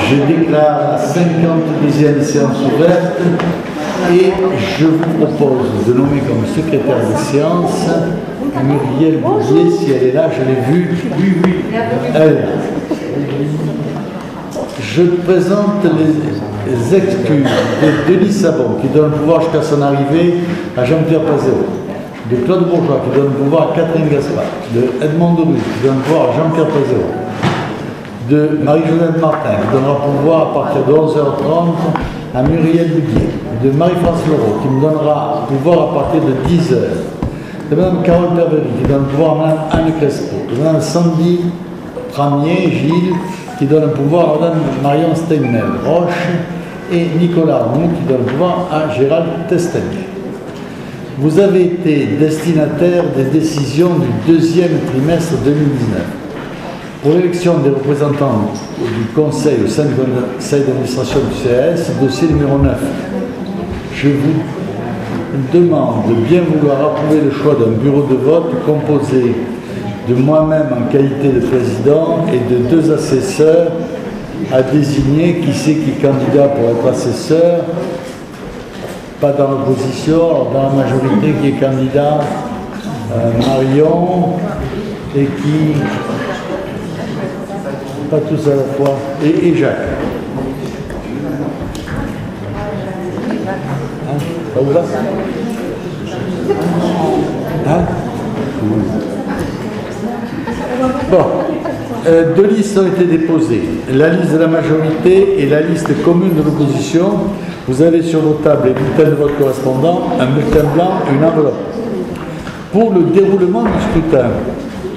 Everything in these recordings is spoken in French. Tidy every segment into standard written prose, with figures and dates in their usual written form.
Je déclare la 52e séance ouverte et je vous propose de nommer comme secrétaire de séance Muriel Bouvier, si elle est là, je l'ai vue. Oui, elle. Je présente les excuses de Denis Sabon, qui donne le pouvoir jusqu'à son arrivée à Jean-Pierre Pazéo, de Claude Bourgeois, qui donne le pouvoir à Catherine Gaspard, de Edmond Delouis, qui donne le pouvoir à Jean-Pierre Pazéo, de Marie-Josette Martin, qui donnera pouvoir à partir de 11h30 à Muriel Bouvier, de Marie-France Leroux, qui me donnera pouvoir à partir de 10h, de Mme Carole Pervery, qui donne le pouvoir à Mme Anne Crespo, de Mme Sandy Pramier, Gilles, qui donne le pouvoir à Mme Marion Steinmel Roche, et Nicolas Arnoux, qui donne le pouvoir à Gérald Testanier. Vous avez été destinataire des décisions du deuxième trimestre 2019. Pour l'élection des représentants du Conseil au sein du Conseil d'administration du CAS, dossier numéro 9. Je vous demande de bien vouloir approuver le choix d'un bureau de vote composé de moi-même en qualité de président et de 2 assesseurs à désigner. Qui c'est qui est candidat pour être assesseur? Pas dans l'opposition, dans la majorité qui est candidat, Marion, et qui, pas tous à la fois, et Jacques. Hein? Ça vous va? Hein? Bon, 2 listes ont été déposées, la liste de la majorité et la liste commune de l'opposition. Vous avez sur vos tables les bulletins de vote correspondants, un bulletin blanc et une enveloppe. Pour le déroulement du scrutin,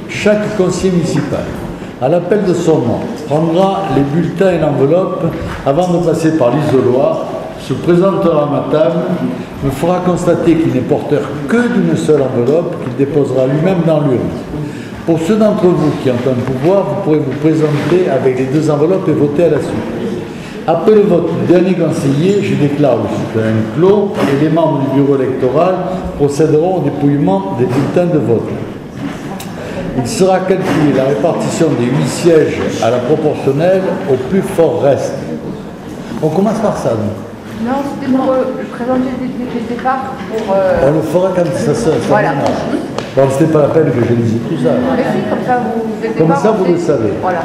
chaque conseiller municipal, à l'appel de son nom, prendra les bulletins et l'enveloppe avant de passer par l'isoloir, se présentera à ma table, me fera constater qu'il n'est porteur que d'une seule enveloppe qu'il déposera lui-même dans l'urne. Pour ceux d'entre vous qui ont un pouvoir, vous pourrez vous présenter avec les 2 enveloppes et voter à la suite. Après le vote du dernier conseiller, je déclare le scrutin clos et les membres du bureau électoral procéderont au dépouillement des bulletins de vote. Il sera calculé la répartition des 8 sièges à la proportionnelle au plus fort reste. On commence par ça, nous. Non, c'était pour présenter le départ. On le fera quand ça sera. Voilà. Bon, c'était pas la peine que je dise tout ça. Comme ça, vous le savez. Voilà.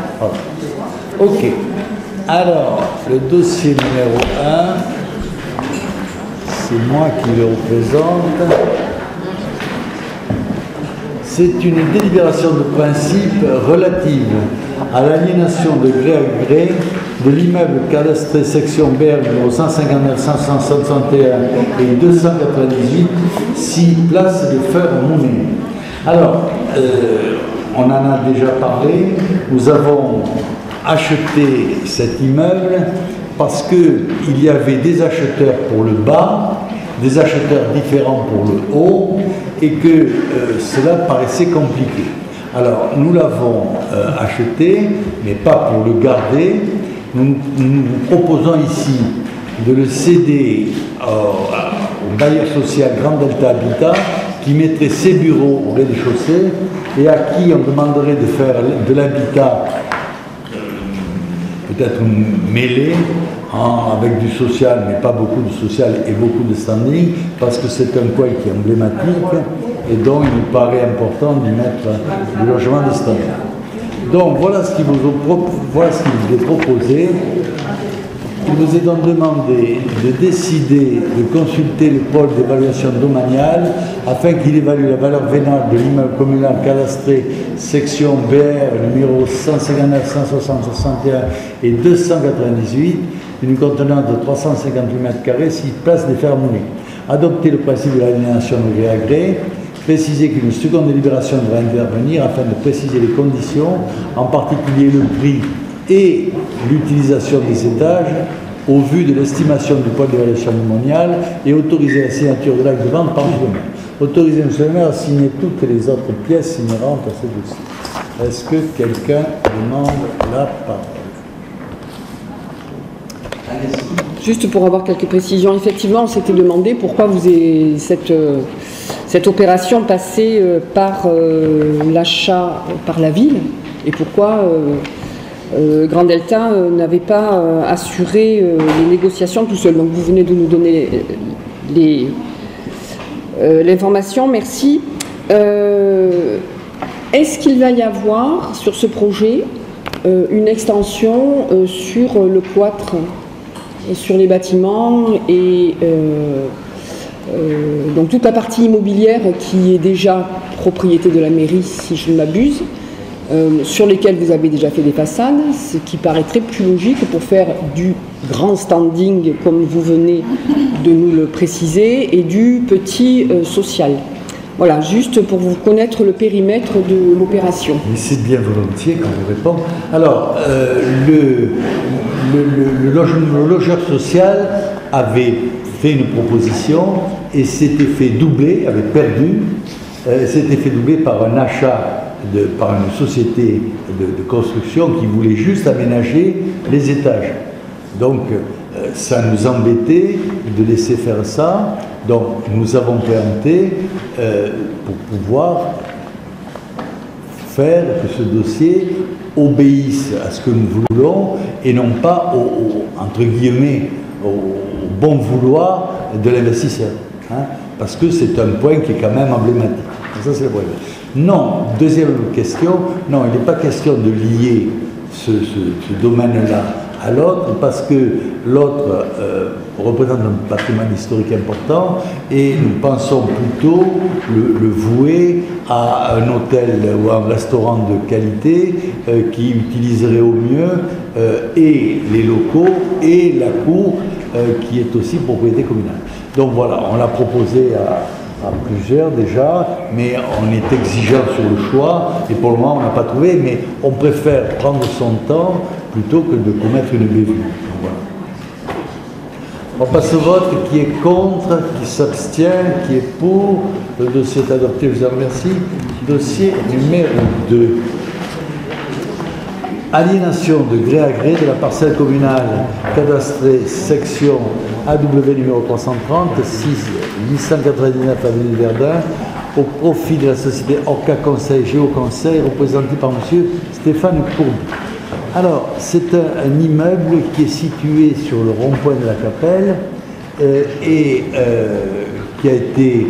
Ok. Alors, le dossier numéro 1, c'est moi qui le représente. C'est une délibération de principe relative à l'aliénation de gré à gré de l'immeuble cadastré section BR numéro 159, 561 et 298, 6 place de Fer-Mounet. Alors, on en a déjà parlé, nous avons acheté cet immeuble parce qu'il y avait des acheteurs pour le bas, des acheteurs différents pour le haut, et que cela paraissait compliqué. Alors, nous l'avons acheté, mais pas pour le garder. Nous vous proposons ici de le céder au bailleur social Grand Delta Habitat, qui mettrait ses bureaux au rez-de-chaussée et à qui on demanderait de faire de l'habitat peut-être mêlé avec du social, mais pas beaucoup de social et beaucoup de standing, parce que c'est un coin qui est emblématique et dont il nous paraît important d'y mettre du logement de standing. Donc voilà ce qui vous est proposé. Il vous est donc demandé de décider de consulter le pôle d'évaluation domaniale afin qu'il évalue la valeur vénale de l'immeuble communal cadastré section BR numéro 159, 160, 61 et 298 d'une contenance de 358 m², 6 places des Fer-Mounet. Adopter le principe de l'aliénation de gré à gré. Préciser qu'une seconde délibération devra intervenir afin de préciser les conditions, en particulier le prix et l'utilisation des étages, au vu de l'estimation du pôle d'évaluation domaniale, et autoriser la signature de l'acte de vente par le maire. Autoriser M. le maire à signer toutes les autres pièces inhérentes à ce dossier. Est-ce que quelqu'un demande la parole? Juste pour avoir quelques précisions, effectivement, on s'était demandé pourquoi vous avez cette opération passée par l'achat par la ville, et pourquoi Grand Delta n'avait pas assuré les négociations tout seul. Donc vous venez de nous donner l'information, merci. Est-ce qu'il va y avoir sur ce projet une extension sur le cloître, sur les bâtiments et donc toute la partie immobilière qui est déjà propriété de la mairie, si je ne m'abuse, sur lesquels vous avez déjà fait des façades, ce qui paraîtrait plus logique pour faire du grand standing, comme vous venez de nous le préciser, et du petit social. Voilà, juste pour vous connaître le périmètre de l'opération. Mais c'est bien volontiers qu'on vous répond. Alors, le logeur social avait fait une proposition et s'était fait doubler, avait perdu, s'était fait doubler par un achat par une société de construction qui voulait juste aménager les étages. Donc, ça nous embêtait de laisser faire ça. Donc, nous avons préempté pour pouvoir faire que ce dossier obéisse à ce que nous voulons et non pas, entre guillemets, au bon vouloir de l'investisseur. Hein, parce que c'est un point qui est quand même emblématique. Ça, c'est le problème. Non, deuxième question, non, il n'est pas question de lier ce domaine-là à l'autre, parce que l'autre représente un patrimoine historique important et nous pensons plutôt le vouer à un hôtel ou un restaurant de qualité qui utiliserait au mieux et les locaux et la cour qui est aussi propriété communale. Donc voilà, on l'a proposé à plusieurs déjà, mais on est exigeant sur le choix et pour le moment on n'a pas trouvé, mais on préfère prendre son temps plutôt que de commettre une bévue. Voilà. On passe au vote. Qui est contre, qui s'abstient, qui est pour. Le dossier est adopté, je vous en remercie. Dossier numéro 2. Aliénation de gré à gré de la parcelle communale cadastrée section AW numéro 330, 6 899 avenue Verdun, au profit de la société Orca Conseil Géoconseil, représenté par M. Stéphane Courbe. Alors, c'est un immeuble qui est situé sur le rond-point de la Capelle et qui a été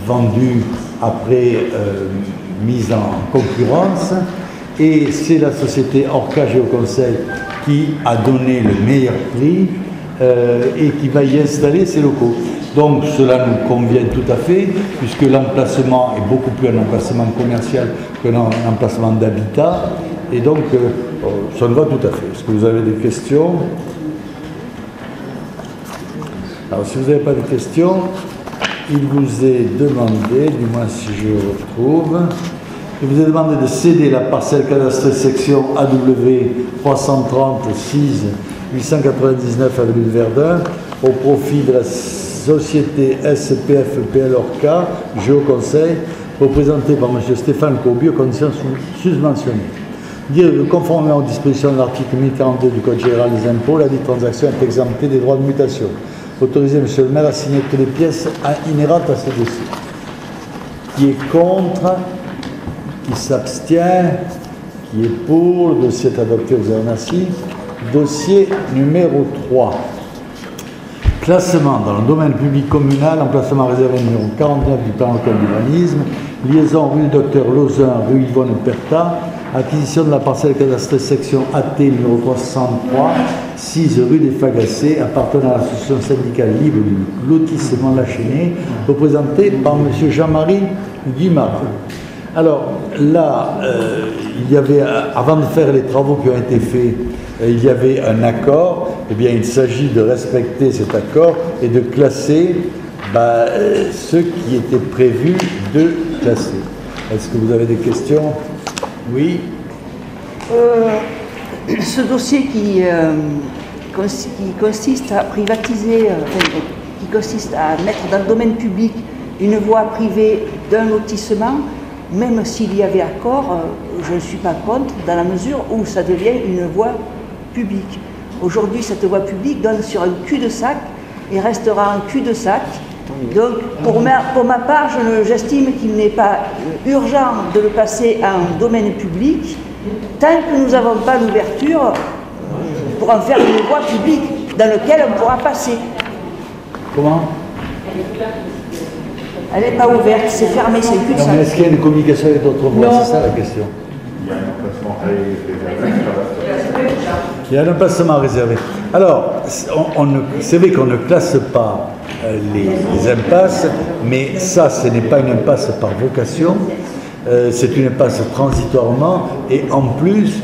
vendu après mise en concurrence. Et c'est la société Orca Géoconseil qui a donné le meilleur prix et qui va y installer ses locaux. Donc cela nous convient tout à fait, puisque l'emplacement est beaucoup plus un emplacement commercial qu'un emplacement d'habitat. Et donc ça nous va tout à fait. Est-ce que vous avez des questions? Alors si vous n'avez pas de questions, il vous est demandé, du moins si je retrouve, il vous est demandé de céder la parcelle cadastrée section AW 336 899 avenue de Verdun au profit de la société SPF PL Orca Géoconseil, représentée par M. Stéphane Courbe, aux conditions susmentionnées. Dire que conformément aux dispositions de l'article 1042 du Code général des impôts, la dite transaction est exemptée des droits de mutation. Autoriser M. le maire à signer toutes les pièces inhérentes à ce dossier. Qui est contre? Qui s'abstient? Qui est pour? Le dossier est adopté, vous avez merci. Dossier numéro 3. Classement dans le domaine public communal, emplacement réservé numéro 49 du plan local d'urbanisme, liaison rue Docteur Lauzun, rue Yvonne Perta, acquisition de la parcelle cadastrée section AT numéro 363, 6 rue des Fagacés, appartenant à l'association syndicale libre du lotissement La Chênaie, représentée par M. Jean-Marie Guimard. Alors là, il y avait, avant de faire les travaux qui ont été faits, il y avait un accord. Eh bien, il s'agit de respecter cet accord et de classer ce qui était prévu de classer. Est-ce que vous avez des questions? Oui. Ce dossier qui consiste à privatiser, qui consiste à mettre dans le domaine public une voie privée d'un lotissement, même s'il y avait accord, je ne suis pas contre, dans la mesure où ça devient une voie publique. Aujourd'hui, cette voie publique donne sur un cul-de-sac et restera un cul-de-sac. Donc, pour ma part, j'estime qu'il n'est pas urgent de le passer à un domaine public tant que nous n'avons pas l'ouverture pour en faire une voie publique dans laquelle on pourra passer. Comment? Elle n'est pas ouverte, c'est fermé, c'est le cul-de-sac. Est-ce qu'il y a une communication avec d'autres voies? C'est ça la question. Il y a un emplacement réservé. Alors, c'est vrai qu'on ne classe pas les impasses, mais ça, ce n'est pas une impasse par vocation, c'est une impasse transitoirement, et en plus,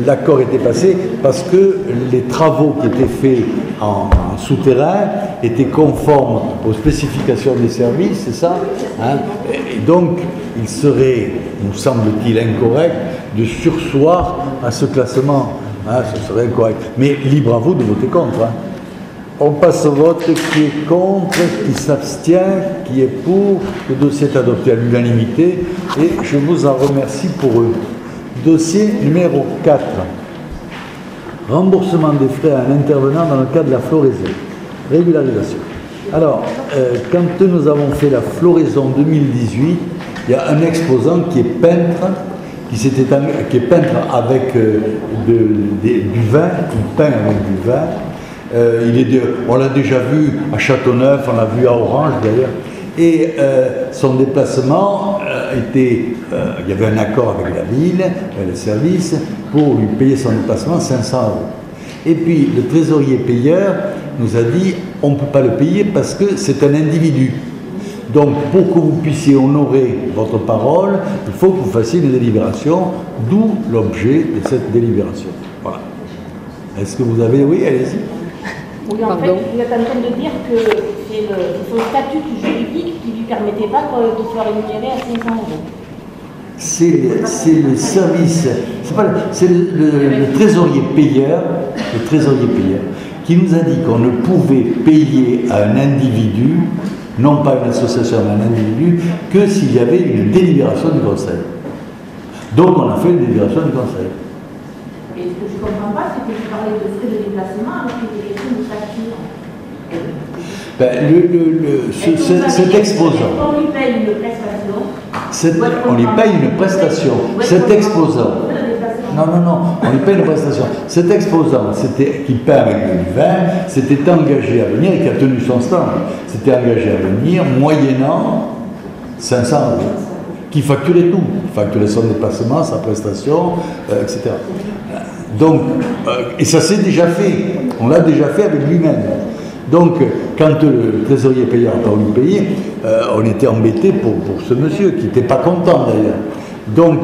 l'accord était passé parce que les travaux qui étaient faits en souterrain étaient conformes aux spécifications des services, c'est ça, hein? Et donc, il serait, nous semble-t-il, incorrect de surseoir à ce classement. Hein, ce serait incorrect. Mais libre à vous de voter contre. Hein. On passe au vote. Qui est contre, qui s'abstient, qui est pour. Le dossier est adopté à l'unanimité et je vous en remercie pour eux. Dossier numéro 4. Remboursement des frais à un intervenant dans le cadre de la floraison. Régularisation. Alors, quand nous avons fait la floraison 2018, il y a un exposant qui est peintre, qui est peintre avec du vin, il peint avec du vin. On l'a déjà vu à Châteauneuf, on l'a vu à Orange d'ailleurs. Et son déplacement il y avait un accord avec la ville, avec le service, pour lui payer son déplacement 500 €. Et puis le trésorier payeur nous a dit on ne peut pas le payer parce que c'est un individu. Donc pour que vous puissiez honorer votre parole, il faut que vous fassiez une délibération, d'où l'objet de cette délibération. Voilà. Est-ce que vous avez... Oui, allez-y. Oui, en fait, vous êtes en train de dire que c'est son statut juridique qui ne lui permettait pas de se rémunérer à 500 €. C'est le service, c'est le trésorier payeur, qui nous a dit qu'on ne pouvait payer à un individu, non pas une association, mais un individu, que s'il y avait une délibération du conseil. Donc on a fait une délibération du conseil. Et ce que je ne comprends pas, c'est que vous parlez de frais de déplacement alors qu'il y a des questions de facture. Cet exposant. On lui paye une prestation. On lui paye une prestation. Cet exposant. Non, on lui paye une prestation. Cet exposant, qui peint avec du vin, s'était engagé à venir, et qui a tenu son stand, s'était engagé à venir, moyennant 500 €, qui facturait tout. Il facturait son déplacement, sa prestation, etc. Donc, et ça s'est déjà fait. On l'a déjà fait avec lui-même. Donc, quand le trésorier payeur n'a pas voulu payer, on était embêté pour ce monsieur, qui n'était pas content d'ailleurs. Donc,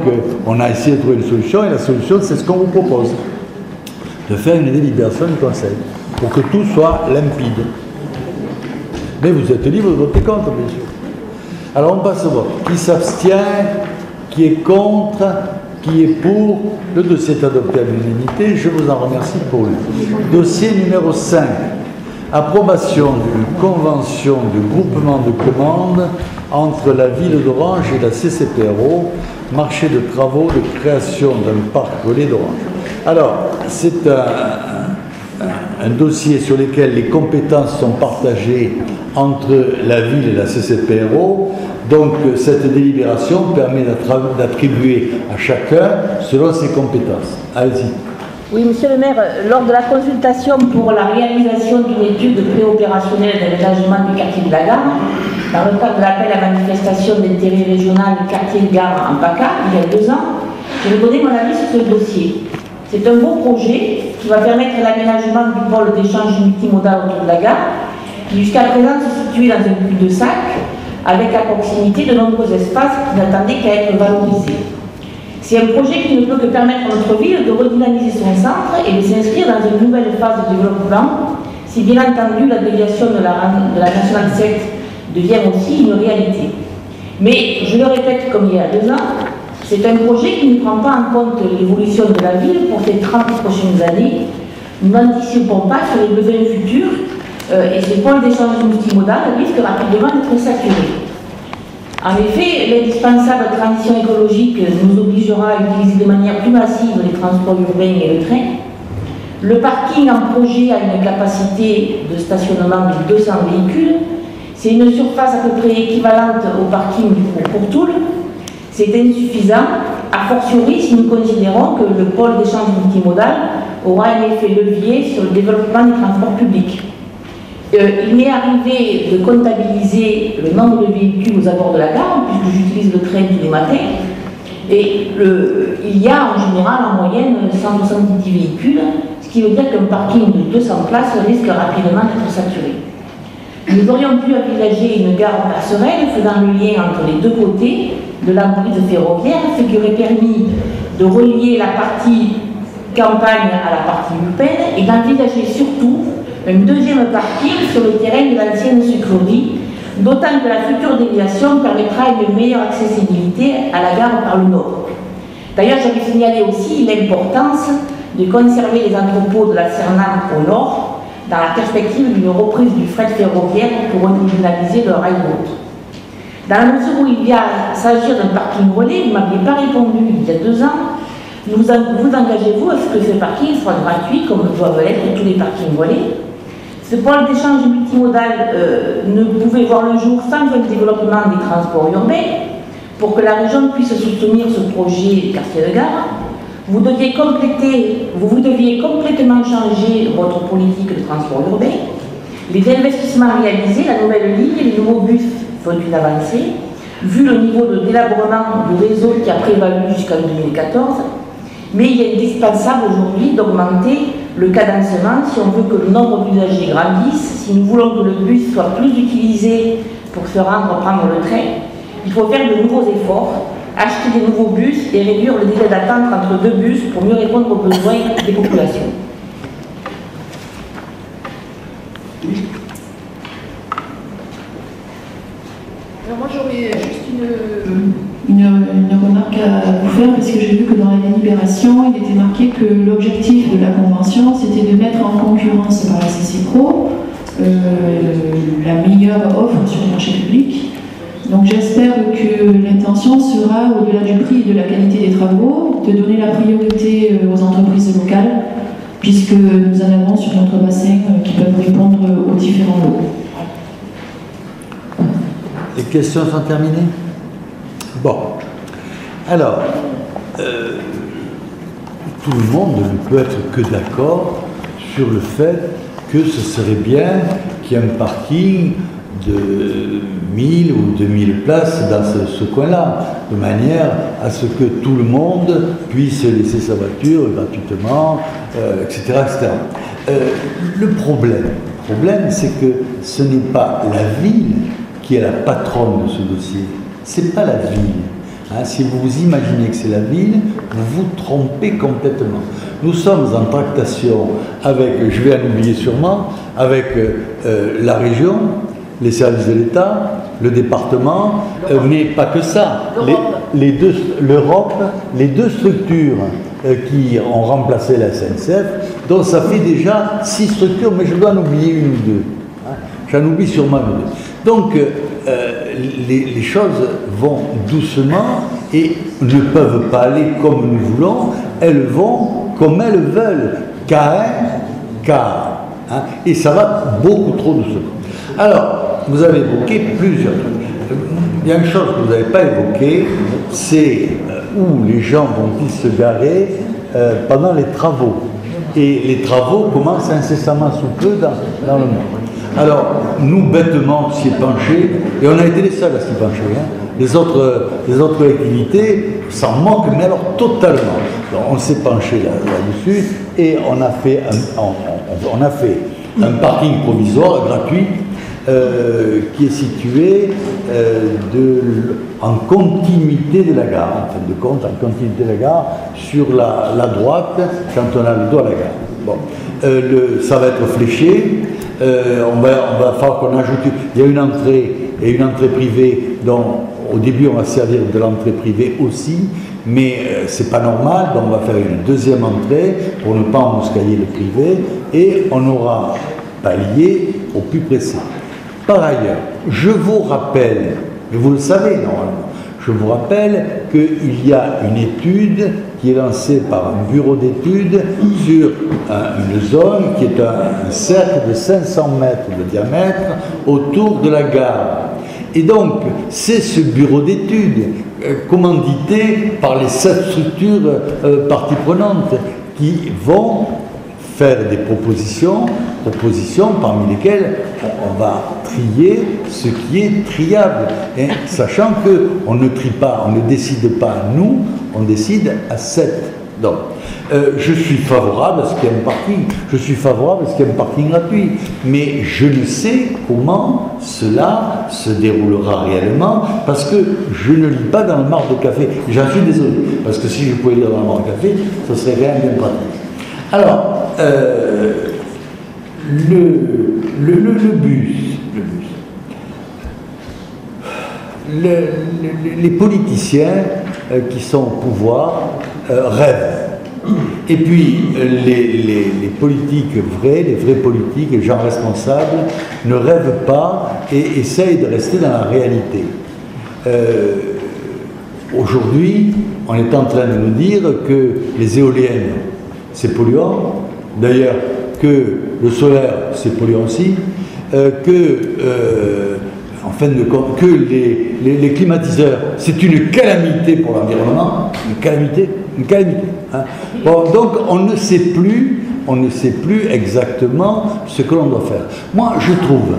on a essayé de trouver une solution, et la solution, c'est ce qu'on vous propose. De faire une délibération du conseil, pour que tout soit limpide. Mais vous êtes libre de voter contre, bien sûr. Alors, on passe au vote. Qui s'abstient, qui est contre, qui est pour. Le dossier est adopté à l'unanimité. Je vous en remercie pour lui. Dossier numéro 5. Approbation d'une convention de groupement de commandes entre la ville d'Orange et la CCPRO, marché de travaux de création d'un parc relais d'Orange. Alors, c'est un dossier sur lequel les compétences sont partagées entre la ville et la CCPRO. Donc, cette délibération permet d'attribuer à chacun selon ses compétences. Allez-y. Oui, monsieur le maire, lors de la consultation pour la réalisation d'une étude préopérationnelle d'aménagement du quartier de la Gare, dans le cadre de l'appel à manifestation d'intérêt régional du quartier de Gare en PACA, il y a 2 ans, je vais donner mon avis sur ce dossier. C'est un beau projet qui va permettre l'aménagement du pôle d'échange multimodal autour de la gare, qui jusqu'à présent se situait dans un cul-de-sac, avec à proximité de nombreux espaces qui n'attendaient qu'à être valorisés. C'est un projet qui ne peut que permettre à notre ville de redynamiser son centre et de s'inscrire dans une nouvelle phase de développement, si bien entendu la déviation de la Nationale 7 devient aussi une réalité. Mais, je le répète comme il y a 2 ans, c'est un projet qui ne prend pas en compte l'évolution de la ville pour ces 30 prochaines années. Nous n'anticipons pas sur les besoins futurs et ce pôle d'échange multimodal risque rapidement d'être saturé. En effet, l'indispensable transition écologique nous obligera à utiliser de manière plus massive les transports urbains et le train. Le parking en projet a une capacité de stationnement de 200 véhicules. C'est une surface à peu près équivalente au parking pour Toul. C'est insuffisant, a fortiori si nous considérons que le pôle d'échange multimodal aura un effet levier sur le développement des transports publics. Il m'est arrivé de comptabiliser le nombre de véhicules aux abords de la gare, puisque j'utilise le train tous les matins, et il y a en général en moyenne 170 véhicules, ce qui veut dire qu'un parking de 200 places risque rapidement d'être saturé. Nous aurions pu envisager une gare passerelle faisant le lien entre les deux côtés de la brise ferroviaire, ce qui aurait permis de relier la partie campagne à la partie urbaine et d'envisager surtout un deuxième parking sur le terrain de l'ancienne sucrerie, d'autant que la future déviation permettra une meilleure accessibilité à la gare par le nord. D'ailleurs, j'avais signalé aussi l'importance de conserver les entrepôts de la Cernam au nord, dans la perspective d'une reprise du fret ferroviaire pour redynamiser le rail route. Dans la mesure où il vient s'agir d'un parking relais, vous ne m'aviez pas répondu il y a 2 ans, vous engagez-vous à ce que ce parking soit gratuit, comme doivent l'être tous les parkings relais? Ce pôle d'échange multimodal ne pouvait voir le jour sans un développement des transports urbains. Pour que la région puisse soutenir ce projet quartier de gare, vous deviez complètement changer votre politique de transport urbain. Les investissements réalisés, la nouvelle ligne et les nouveaux bus font une avancée, vu le niveau de délabrement du réseau qui a prévalu jusqu'en 2014, mais il est indispensable aujourd'hui d'augmenter le cadencement si on veut que le nombre d'usagers grandisse, si nous voulons que le bus soit plus utilisé pour se rendre prendre le train. Il faut faire de nouveaux efforts, acheter des nouveaux bus et réduire le délai d'attente entre 2 bus pour mieux répondre aux besoins des populations. Alors moi j'aurais juste une remarque à vous faire, parce que j'ai vu que dans la délibération, il était marqué que l'objectif de la convention, c'était de mettre en concurrence par la CCPRO la meilleure offre sur le marché public. Donc j'espère que l'intention sera, au-delà du prix et de la qualité des travaux, de donner la priorité aux entreprises locales, puisque nous en avons sur notre bassin qui peuvent répondre aux différents lots. Les questions sont terminées? Bon. Alors, tout le monde ne peut être que d'accord sur le fait que ce serait bien qu'il y ait un parking de 1000 ou 2000 places dans ce coin-là, de manière à ce que tout le monde puisse laisser sa voiture gratuitement, etc. etc. Le problème, c'est que ce n'est pas la ville qui est la patronne de ce dossier, c'est pas la ville. Hein, si vous vous imaginez que c'est la ville, vous vous trompez complètement. Nous sommes en tractation avec, je vais en oublier sûrement, avec la région, les services de l'État, le département, mais pas que ça, l'Europe, les deux structures qui ont remplacé la SNCF, donc ça fait déjà 6 structures, mais je dois en oublier 1 ou 2. Hein, j'en oublie sûrement 2. Donc les choses vont doucement et ne peuvent pas aller comme nous voulons, elles vont comme elles veulent, car. Hein, et ça va beaucoup trop doucement. Alors, vous avez évoqué plusieurs trucs. Il y a une chose que vous n'avez pas évoquée, c'est où les gens vont-ils se garer pendant les travaux. Et les travaux commencent incessamment sous peu dans le monde. Alors, nous, bêtement, on s'y est penché, et on a été les seuls à s'y pencher. Hein. Les autres collectivités s'en moquent, mais alors totalement. Donc, on s'est penché là-dessus, et on a fait un parking provisoire gratuit qui est situé en continuité de la gare, en fin de compte, en continuité de la gare, sur la droite, quand on a le dos à la gare. Bon. Ça va être fléché, on va falloir qu'on ajoute, il y a une entrée et une entrée privée, dont au début on va servir de l'entrée privée aussi, mais c'est pas normal, donc on va faire une deuxième entrée pour ne pas embuscailler le privé, et on aura pallié au plus pressé. Par ailleurs, je vous rappelle, et vous le savez normalement, je vous rappelle qu'il y a une étude qui est lancée par un bureau d'études sur une zone qui est un cercle de 500 mètres de diamètre autour de la gare. Et donc, c'est ce bureau d'études, commandité par les 7 structures parties prenantes, qui vont faire des propositions parmi lesquelles on va trier ce qui est triable, hein, sachant qu'on ne trie pas, on ne décide pas nous, on décide à 7. Donc, je suis favorable à ce qu'il y ait un parking, je suis favorable à ce qu'il y ait un parking gratuit, mais je ne sais comment cela se déroulera réellement, parce que je ne lis pas dans le marc de café. J'en suis désolé, parce que si je pouvais lire dans le marc de café, ce serait quand même bien pratique. Alors, le bus. Les politiciens qui sont au pouvoir rêvent. Et puis les politiques les vrais politiques, les gens responsables, ne rêvent pas et essayent de rester dans la réalité. Aujourd'hui, on est en train de nous dire que les éoliennes, c'est polluant. D'ailleurs, que le solaire, c'est polluant aussi. En fin de compte, que les climatiseurs, c'est une calamité pour l'environnement, une calamité, hein. Bon, donc on ne sait plus exactement ce que l'on doit faire. Moi, je trouve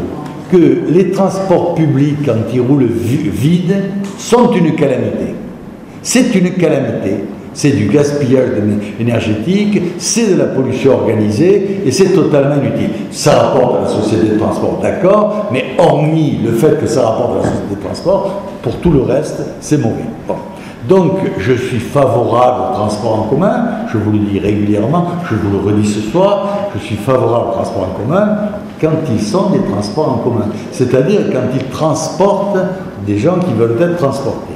que les transports publics, quand ils roulent vides, sont une calamité. C'est une calamité. C'est du gaspillage énergétique, c'est de la pollution organisée et c'est totalement inutile. Ça rapporte à la société de transport, d'accord, mais hormis le fait que ça rapporte à la société de transport, pour tout le reste, c'est mauvais. Bon. Donc, je suis favorable au transport en commun, je vous le dis régulièrement, je vous le redis ce soir, je suis favorable au transport en commun quand ils sont des transports en commun, c'est-à-dire quand ils transportent des gens qui veulent être transportés.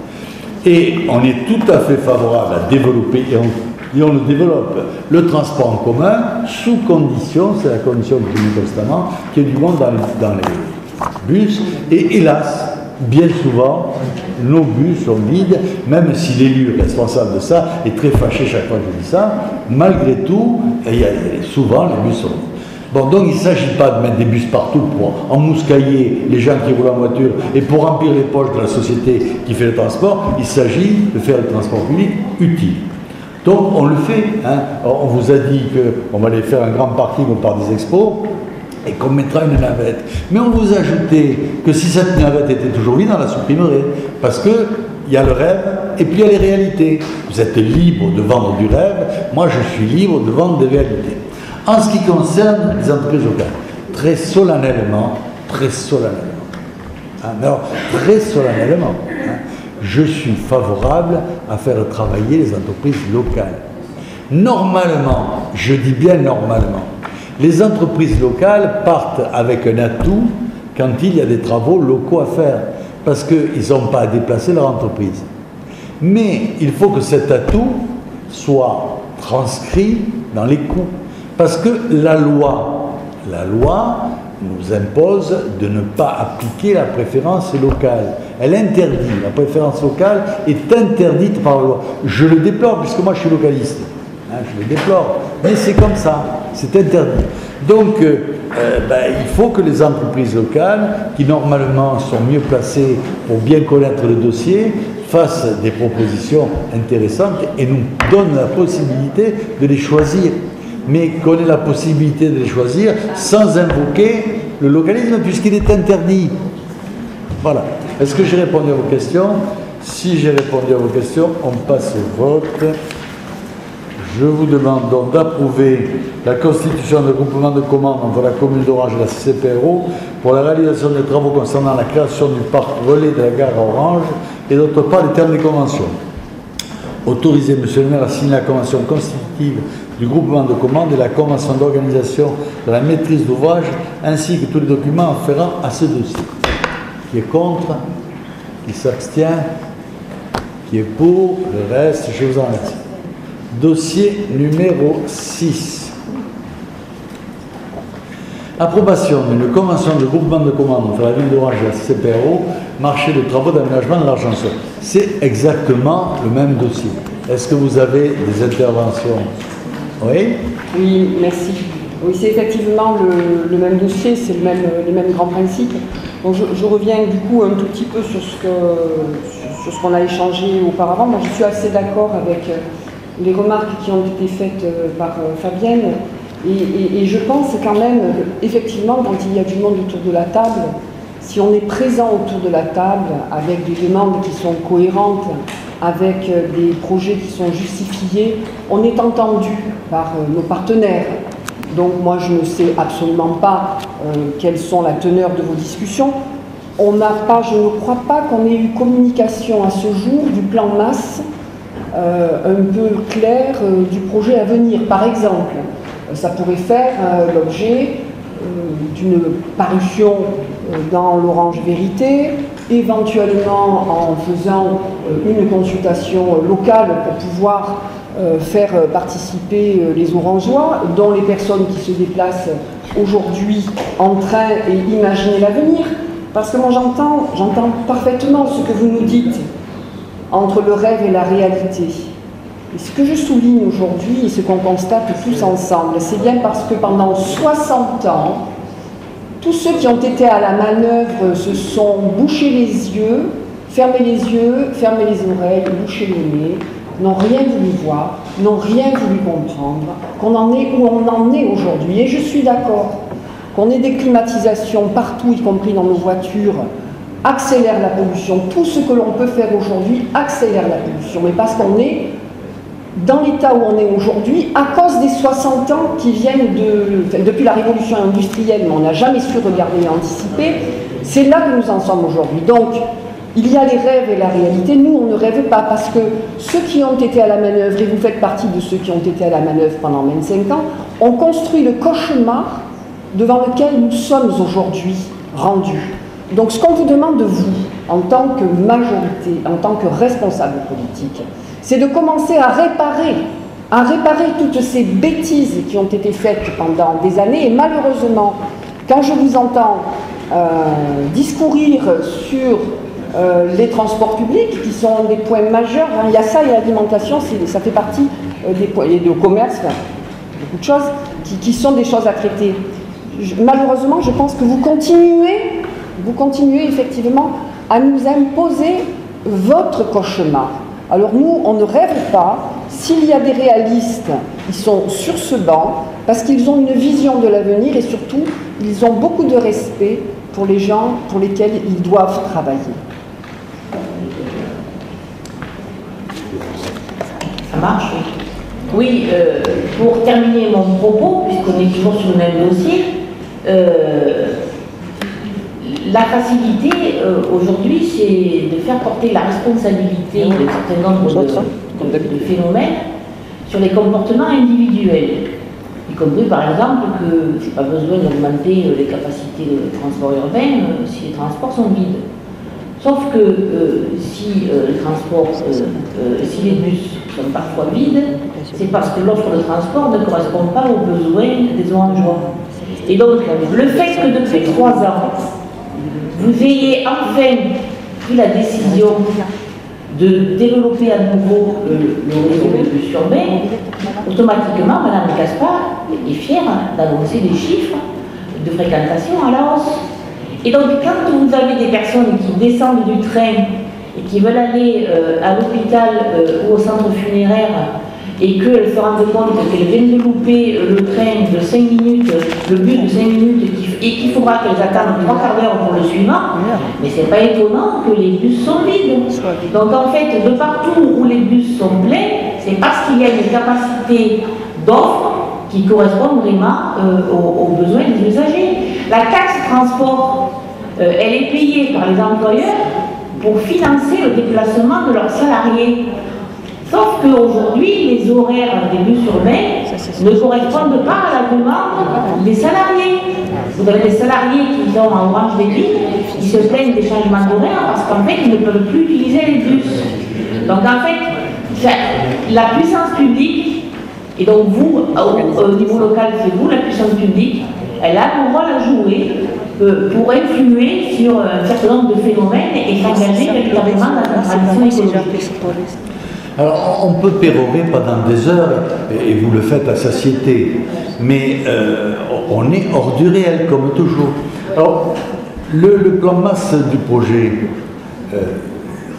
Et on est tout à fait favorable à développer, et on le développe, le transport en commun, sous condition, c'est la condition que je dis constamment, qu'il y ait du monde dans les bus. Et hélas, bien souvent, nos bus sont vides, même si l'élu responsable de ça est très fâché chaque fois que je dis ça, malgré tout, souvent les bus sont vides. Bon, donc il ne s'agit pas de mettre des bus partout pour emmouscailler les gens qui roulent en voiture et pour remplir les poches de la société qui fait le transport, il s'agit de faire le transport public utile. Donc on le fait, hein. On vous a dit qu'on va aller faire un grand parking au parc des expos et qu'on mettra une navette. Mais on vous a ajouté que si cette navette était toujours vide, on la supprimerait. Parce que il y a le rêve et puis il y a les réalités. Vous êtes libre de vendre du rêve, moi je suis libre de vendre des réalités. En ce qui concerne les entreprises locales, très solennellement, je suis favorable à faire travailler les entreprises locales. Normalement, je dis bien normalement, les entreprises locales partent avec un atout quand il y a des travaux locaux à faire, parce qu'ils n'ont pas à déplacer leur entreprise. Mais il faut que cet atout soit transcrit dans les coûts. Parce que la loi nous impose de ne pas appliquer la préférence locale. Elle interdit, la préférence locale est interdite par la loi. Je le déplore, puisque moi je suis localiste. Hein, je le déplore, mais c'est comme ça, c'est interdit. Donc, il faut que les entreprises locales, qui normalement sont mieux placées pour bien connaître le dossier, fassent des propositions intéressantes et nous donnent la possibilité de les choisir. Mais qu'on ait la possibilité de les choisir sans invoquer le localisme, puisqu'il est interdit. Voilà. Est-ce que j'ai répondu à vos questions? Si j'ai répondu à vos questions, on passe au vote. Je vous demande donc d'approuver la constitution de groupement de commandes entre la commune d'Orange et la CPRO pour la réalisation des travaux concernant la création du parc relais de la gare à Orange et d'autre part les termes des conventions. Autoriser M. le maire à signer la convention constitutive du groupement de commandes et la convention d'organisation de la maîtrise d'ouvrage, ainsi que tous les documents afférents à ce dossier. Qui est contre? Qui s'abstient? Qui est pour? Le reste, je vous en remercie. Dossier numéro 6. Approbation d'une convention de groupement de commandes entre la ville d'Orange et la CPRO, marché de travaux d'aménagement de l'Argenceau. C'est exactement le même dossier. Est-ce que vous avez des interventions? Oui? Oui, merci. Oui, c'est effectivement le même dossier, c'est les mêmes grands principes. Donc je reviens du coup un tout petit peu sur ce qu'on a échangé auparavant. Moi, je suis assez d'accord avec les remarques qui ont été faites par Fabienne. Et je pense quand même qu'effectivement, quand il y a du monde autour de la table, si on est présent autour de la table avec des demandes qui sont cohérentes, avec des projets qui sont justifiés, on est entendu par nos partenaires. Donc moi, je ne sais absolument pas quelles sont la teneur de vos discussions. On n'a pas, je ne crois pas qu'on ait eu communication à ce jour du plan masse un peu clair du projet à venir. Par exemple, ça pourrait faire l'objet d'une parution dans l'Orange Vérité, éventuellement en faisant une consultation locale pour pouvoir faire participer les Orangeois, dont les personnes qui se déplacent aujourd'hui en train et imaginer l'avenir. Parce que moi j'entends parfaitement ce que vous nous dites entre le rêve et la réalité. Et ce que je souligne aujourd'hui et ce qu'on constate tous ensemble, c'est bien parce que pendant 60 ans, tous ceux qui ont été à la manœuvre se sont bouchés les yeux, fermés les oreilles, bouchés le nez, n'ont rien voulu voir, n'ont rien voulu comprendre, qu'on en est où on en est aujourd'hui. Et je suis d'accord qu'on ait des climatisations partout, y compris dans nos voitures, accélère la pollution. Tout ce que l'on peut faire aujourd'hui accélère la pollution. Mais parce qu'on est dans l'état où on est aujourd'hui, à cause des 60 ans qui viennent depuis la révolution industrielle, mais on n'a jamais su regarder et anticiper, c'est là que nous en sommes aujourd'hui. Donc, il y a les rêves et la réalité. Nous, on ne rêve pas, parce que ceux qui ont été à la manœuvre, et vous faites partie de ceux qui ont été à la manœuvre pendant 25 ans, ont construit le cauchemar devant lequel nous sommes aujourd'hui rendus. Donc, ce qu'on vous demande de vous, en tant que majorité, en tant que responsable politique, c'est de commencer à réparer toutes ces bêtises qui ont été faites pendant des années. Et malheureusement, quand je vous entends discourir sur les transports publics, qui sont des points majeurs, hein, il y a ça et l'alimentation, ça fait partie des points, et le commerce, enfin, beaucoup de choses, qui sont des choses à traiter. Malheureusement, je pense que vous continuez effectivement à nous imposer votre cauchemar. Alors nous, on ne rêve pas. S'il y a des réalistes, ils sont sur ce banc parce qu'ils ont une vision de l'avenir et surtout, ils ont beaucoup de respect pour les gens pour lesquels ils doivent travailler. Ça marche, oui. Oui, pour terminer mon propos, puisqu'on est toujours sur le même dossier, la facilité aujourd'hui, c'est de faire porter la responsabilité d'un certain nombre de phénomènes sur les comportements individuels, y compris par exemple que c'est pas besoin d'augmenter les capacités de transport urbain si les transports sont vides. Sauf que si les bus sont parfois vides, c'est parce que l'offre de transport ne correspond pas aux besoins des Orangeois. Et donc, le fait que depuis 3 ans, vous ayez enfin pris la décision de développer à nouveau le réseau de bus urbains, automatiquement, Mme Gaspard est fière d'annoncer des chiffres de fréquentation à la hausse. Et donc, quand vous avez des personnes qui descendent du train et qui veulent aller à l'hôpital ou au centre funéraire et qu'elles se rendent compte qu'elles viennent de louper le train de 5 minutes, le bus de 5 minutes, et qu'il faudra qu'elles attendent 3 quarts d'heure pour le suivant, mais c'est pas étonnant que les bus sont vides. Donc en fait, de partout où les bus sont pleins, c'est parce qu'il y a une capacité d'offre qui correspond vraiment aux besoins des usagers. La taxe transport, elle est payée par les employeurs pour financer le déplacement de leurs salariés. Sauf qu'aujourd'hui, les horaires des bus urbains ne correspondent pas à la demande des salariés. Vous avez des salariés qui sont en branche des lignes, qui se plaignent des changements d'horaire parce qu'en fait, ils ne peuvent plus utiliser les bus. Donc en fait, la puissance publique, et donc vous, au niveau local, c'est vous, la puissance publique, elle a un rôle à jouer pour influer sur un certain nombre de phénomènes et s'engager véritablement dans la transition écologique. Alors, on peut pérorer pendant des heures, et vous le faites à satiété, mais on est hors du réel, comme toujours. Alors, Le plan masse du projet,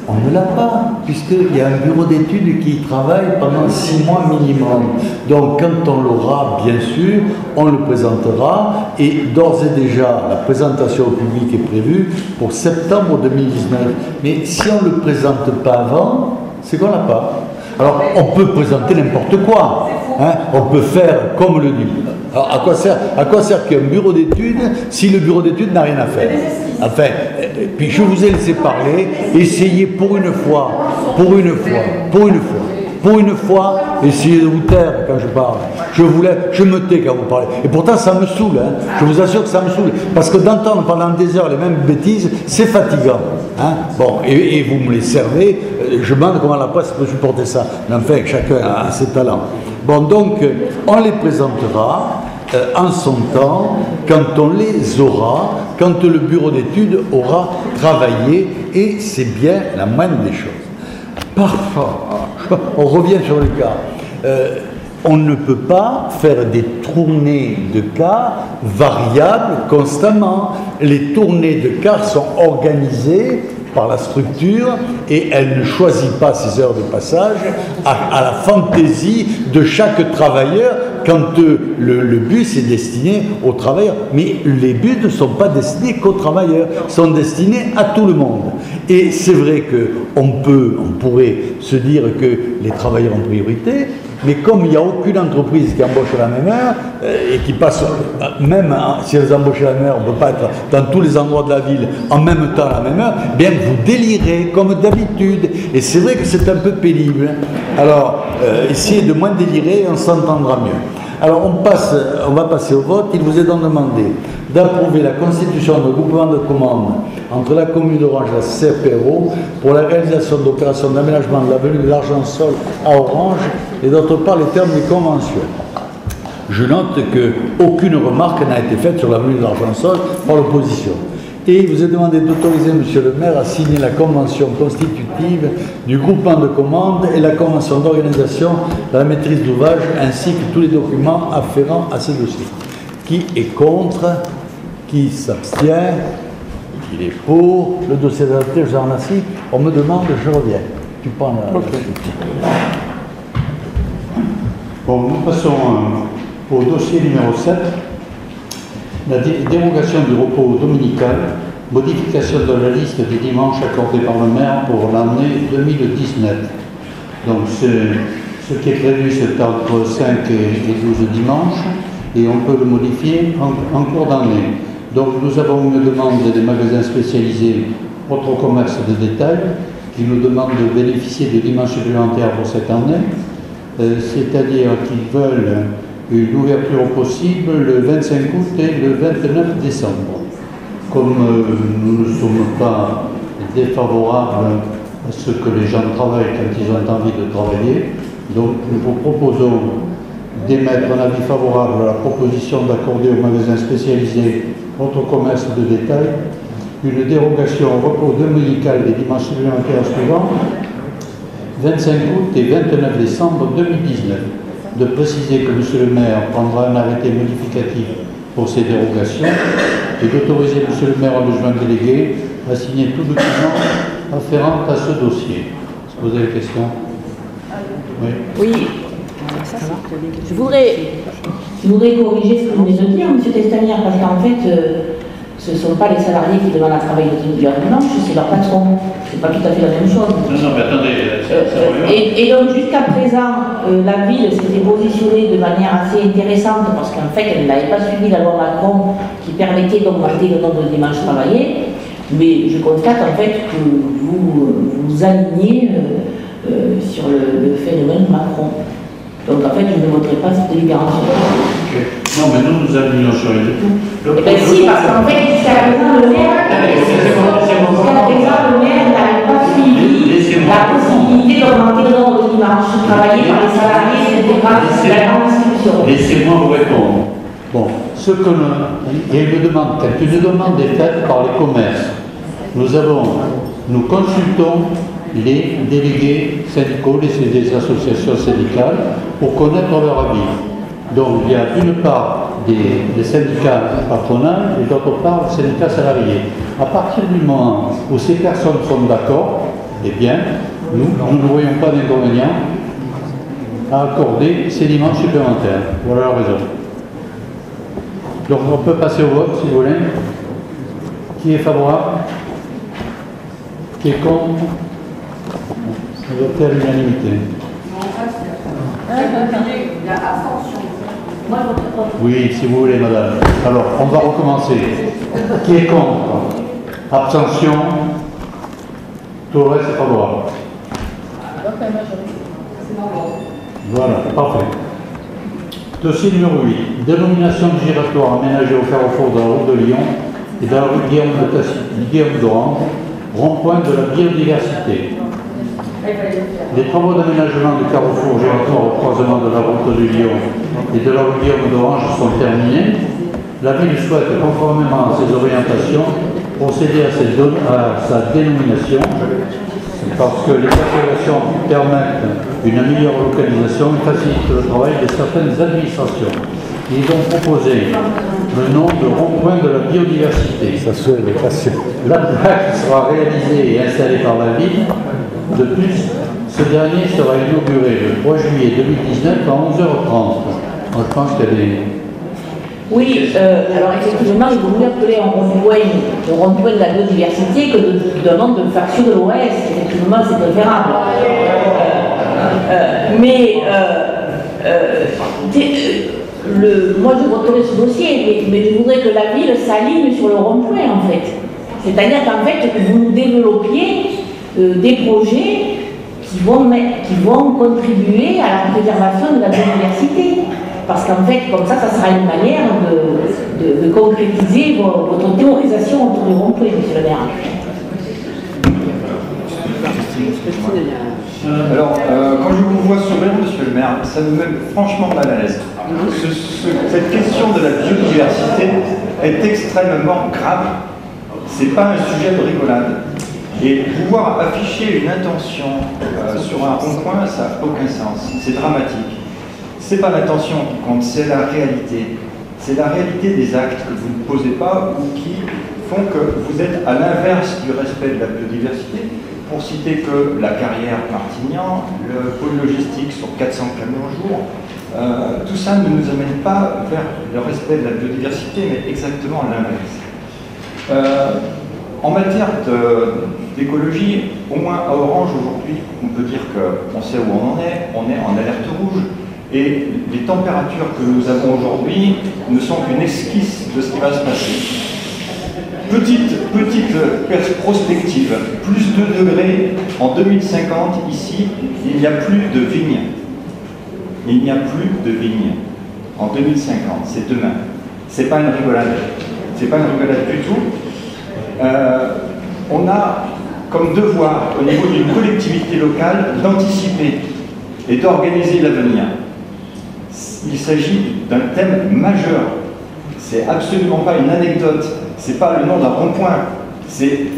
on ne l'a pas, puisqu'il y a un bureau d'études qui travaille pendant 6 mois minimum. Donc quand on l'aura, bien sûr, on le présentera, et d'ores et déjà, la présentation au public est prévue pour septembre 2019. Mais si on ne le présente pas avant, c'est qu'on l'a pas. Alors, on peut présenter n'importe quoi, hein, on peut faire comme le dit. Alors, à quoi sert qu'un bureau d'études si le bureau d'études n'a rien à faire? Enfin, puis je vous ai laissé parler, essayez pour une fois, essayez de vous taire quand je parle. Je me tais quand vous parlez. Et pourtant, ça me saoule, hein. Je vous assure que ça me saoule. Parce que d'entendre pendant des heures les mêmes bêtises, c'est fatigant. Hein. Bon, et vous me les servez, je me demande comment la presse peut supporter ça. Mais enfin, chacun a ses talents. Bon, donc, on les présentera en son temps, quand on les aura, quand le bureau d'études aura travaillé, et c'est bien la moindre des choses. Parfois, on revient sur le cas. On ne peut pas faire des tournées de cas variables constamment. Les tournées de cas sont organisées par la structure et elle ne choisit pas ses heures de passage à la fantaisie de chaque travailleur quand le bus est destiné aux travailleurs. Mais les bus ne sont pas destinés qu'aux travailleurs, sont destinés à tout le monde. Et c'est vrai qu'on pourrait se dire que les travailleurs ont priorité, mais comme il n'y a aucune entreprise qui embauche à la même heure, et qui passe, même si elles embauchent à la même heure, on ne peut pas être dans tous les endroits de la ville en même temps à la même heure, bien vous délirez comme d'habitude. Et c'est vrai que c'est un peu pénible. Alors, essayez de moins délirer et on s'entendra mieux. Alors, on va passer au vote. Il vous est donc demandé d'approuver la constitution de groupement de commandes entre la commune d'Orange et la CPRO pour la réalisation d'opérations d'aménagement de l'avenue de l'Argent-Sol à Orange et d'autre part les termes des conventions. Je note qu'aucune remarque n'a été faite sur l'avenue de l'Argent-Sol par l'opposition. Et il vous est demandé d'autoriser, monsieur le maire, à signer la convention constitutive du groupement de commandes et la convention d'organisation de la maîtrise d'ouvrage, ainsi que tous les documents afférents à ces dossiers. Qui est contre? Qui s'abstient? Qui est pour? Le dossier est adopté, je vous remercie. On me demande, je reviens. Tu prends la... Bon, nous passons au dossier numéro 7. La dérogation du repos dominical, modification de la liste des dimanches accordés par le maire pour l'année 2019. Donc ce qui est prévu, c'est entre 5 et 12 dimanches, et on peut le modifier en cours d'année. Donc nous avons une demande des magasins spécialisés autres commerces de détail qui nous demandent de bénéficier de dimanches supplémentaires pour cette année, c'est-à-dire qu'ils veulent une ouverture possible le 25 août et le 29 décembre. Comme nous ne sommes pas défavorables à ce que les gens travaillent quand ils ont envie de travailler, donc nous vous proposons d'émettre un avis favorable à la proposition d'accorder aux magasins spécialisés autres commerces de détail une dérogation au repos dominical des dimanches supplémentaires suivants, 25 août et 29 décembre 2019. De préciser que M. le maire prendra un arrêté modificatif pour ces dérogations et d'autoriser M. le maire en adjoint délégué à signer tout document afférent à ce dossier. Est-ce que vous avez des questions? Oui. Je voudrais corriger ce que vous venez de dire, M. Testanière, parce qu'en fait, ce ne sont pas les salariés qui demandent à travailler dans une dimanche, c'est leur patron. C'est pas tout à fait la même chose. Non, mais attendez. Et donc, jusqu'à présent, la ville s'était positionnée de manière assez intéressante, parce qu'en fait, elle n'avait pas suivi la loi Macron qui permettait d'augmenter le nombre de dimanches travaillés. Mais je constate en fait que vous vous alignez sur le phénomène Macron. Donc en fait, je ne voterai pas cette délibération. Non, mais nous alignons sur les tout. Eh bien si, parce qu'en fait, jusqu'à présent, le maire n'avait pas suivi la possibilité d'augmenter le nombre de dimanches travaillés par les salariés, c'était pas la grande discussion. Laissez-moi vous répondre. Bon, et me demande, quand une demande est faite par les commerces, nous consultons les délégués syndicaux, les associations syndicales, pour connaître leur avis. Donc il y a d'une part des syndicats patronaux et d'autre part des syndicats salariés. À partir du moment où ces personnes sont d'accord, eh bien, nous ne voyons pas d'inconvénient à accorder ces dimanches supplémentaires. Voilà la raison. Donc on peut passer au vote si vous voulez. Qui est favorable? Qui est contre? Voté à l'unanimité. Oui, si vous voulez, madame. Alors, on va recommencer. Qui est contre? Abstention? Tout le reste est favorable. Voilà, parfait. Dossier numéro 8. Dénomination du giratoire aménagé au carrefour de la route de Lyon et dans la rue Guillaume d'Orange, rond-point de la biodiversité. Les travaux d'aménagement du carrefour giratoire au croisement de la route de Lyon et de la rue Guillaume d'Orange sont terminés. La ville souhaite, conformément à ses orientations, procéder à sa dénomination parce que les appellations permettent une meilleure localisation et facilitent le travail de certaines administrations. Ils ont proposé le nom de rond-point de la biodiversité. La plaque sera réalisée et installée par la ville. De plus, ce dernier sera inauguré le 3 juillet 2019 à 11h30. Donc, je pense qu'elle est... Oui, alors effectivement, il vaut mieux appeler un rond-point de la biodiversité que d'un nom de faction de l'OS. Effectivement, c'est préférable. Moi, je voterai ce dossier, mais je voudrais que la ville s'aligne sur le rond-point, en fait. C'est-à-dire qu'en fait, vous nous développiez des projets qui vont contribuer à la préservation de la biodiversité. Parce qu'en fait, comme ça sera une manière de concrétiser votre théorisation autour du rond-point, monsieur le maire. Alors, quand je vous vois sourire, monsieur le maire, ça me met franchement mal à l'aise. Cette question de la biodiversité est extrêmement grave. C'est pas un sujet de rigolade. Et pouvoir afficher une intention sur un rond-point, ça n'a aucun sens. C'est dramatique. C'est pas l'intention qui compte, c'est la réalité. C'est la réalité des actes que vous ne posez pas ou qui font que vous êtes à l'inverse du respect de la biodiversité. Pour citer que la carrière Martignan, le pôle logistique sur 400 camions au jour, tout ça ne nous amène pas vers le respect de la biodiversité, mais exactement l'inverse. En matière d'écologie, au moins à Orange aujourd'hui, on peut dire qu'on sait où on est en alerte rouge, et les températures que nous avons aujourd'hui ne sont qu'une esquisse de ce qui va se passer. Petite prospective, plus 2 degrés en 2050, ici, il n'y a plus de vignes. Il n'y a plus de vignes en 2050, c'est demain. C'est pas une rigolade. C'est pas une rigolade du tout. On a comme devoir, au niveau d'une collectivité locale, d'anticiper et d'organiser l'avenir. Il s'agit d'un thème majeur. C'est absolument pas une anecdote. C'est pas le nom d'un rond-point. C'est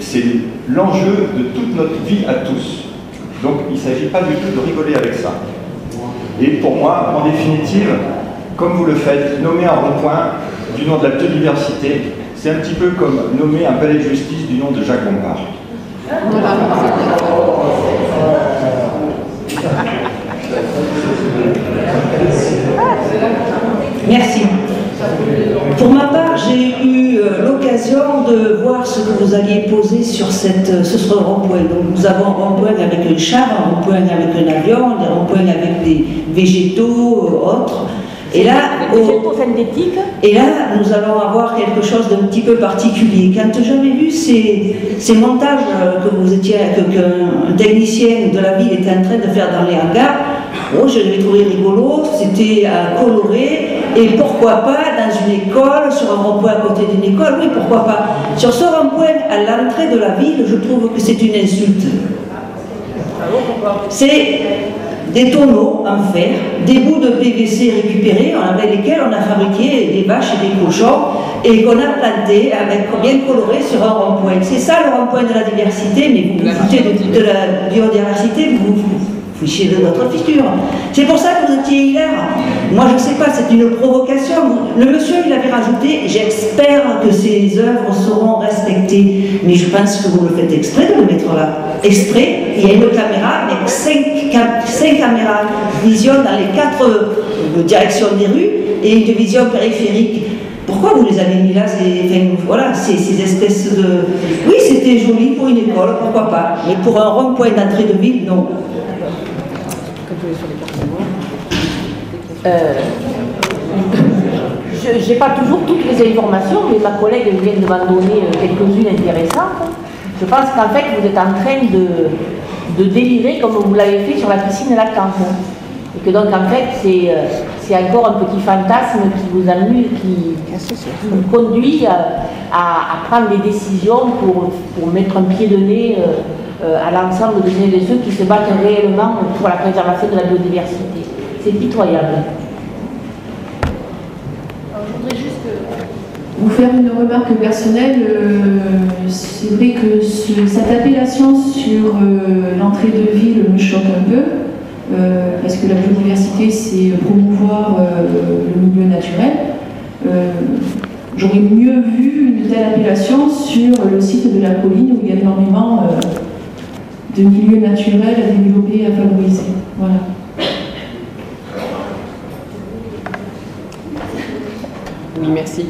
l'enjeu de toute notre vie à tous. Donc il ne s'agit pas du tout de rigoler avec ça. Et pour moi, en définitive, comme vous le faites, nommer un rond-point du nom de la biodiversité, c'est un petit peu comme nommer un palais de justice du nom de Jacques Bompard. Merci. Pour ma part, j'ai eu l'occasion de voir ce que vous alliez poser sur ce rond-point. Donc nous avons un rond-point avec un char, un rond-point avec un avion, un rond-point avec des végétaux, autres. Et là, nous allons avoir quelque chose d'un petit peu particulier. Quand j'avais vu ces montages qu'un technicien de la ville était en train de faire dans les hangars, je l'avais trouvé rigolo, c'était coloré, et pourquoi pas dans une école, sur un rond-point à côté d'une école, oui, pourquoi pas. Sur ce rond-point, à l'entrée de la ville, je trouve que c'est une insulte. C'est des tonneaux en fer, des bouts de PVC récupérés avec lesquels on a fabriqué des vaches et des cochons et qu'on a plantés avec bien coloré sur un rond-point. C'est ça le rond-point de la diversité, mais vous vous foutez de la biodiversité, vous fichiez de notre fissure. C'est pour ça que vous étiez hilaire. Moi, je ne sais pas, c'est une provocation. Le monsieur, il avait rajouté, j'espère que ces œuvres seront respectées. Mais je pense que vous le faites exprès de le mettre là. Exprès, il y a une caméra avec 5 caméras vision dans les 4 directions des rues et une vision périphérique. Pourquoi vous les avez mis là, voilà, ces espèces de... Oui, c'était joli pour une école, pourquoi pas. Mais pour un rond-point d'entrée de ville, non. Je n'ai pas toujours toutes les informations, mais ma collègue vient de m'en donner quelques-unes intéressantes. Je pense qu'en fait, vous êtes en train de délirer comme vous l'avez fait sur la piscine à la camp. Et que donc, en fait, c'est encore un petit fantasme qui vous amuse, qui vous conduit à prendre des décisions pour mettre un pied de nez à l'ensemble de celles et ceux qui se battent réellement pour la préservation de la biodiversité. C'est pitoyable. Vous faire une remarque personnelle, c'est vrai que cette appellation sur l'entrée de ville me choque un peu, parce que la biodiversité, c'est promouvoir le milieu naturel. J'aurais mieux vu une telle appellation sur le site de la colline où il y a énormément de milieux naturels à développer et à favoriser. Voilà. Oui, merci.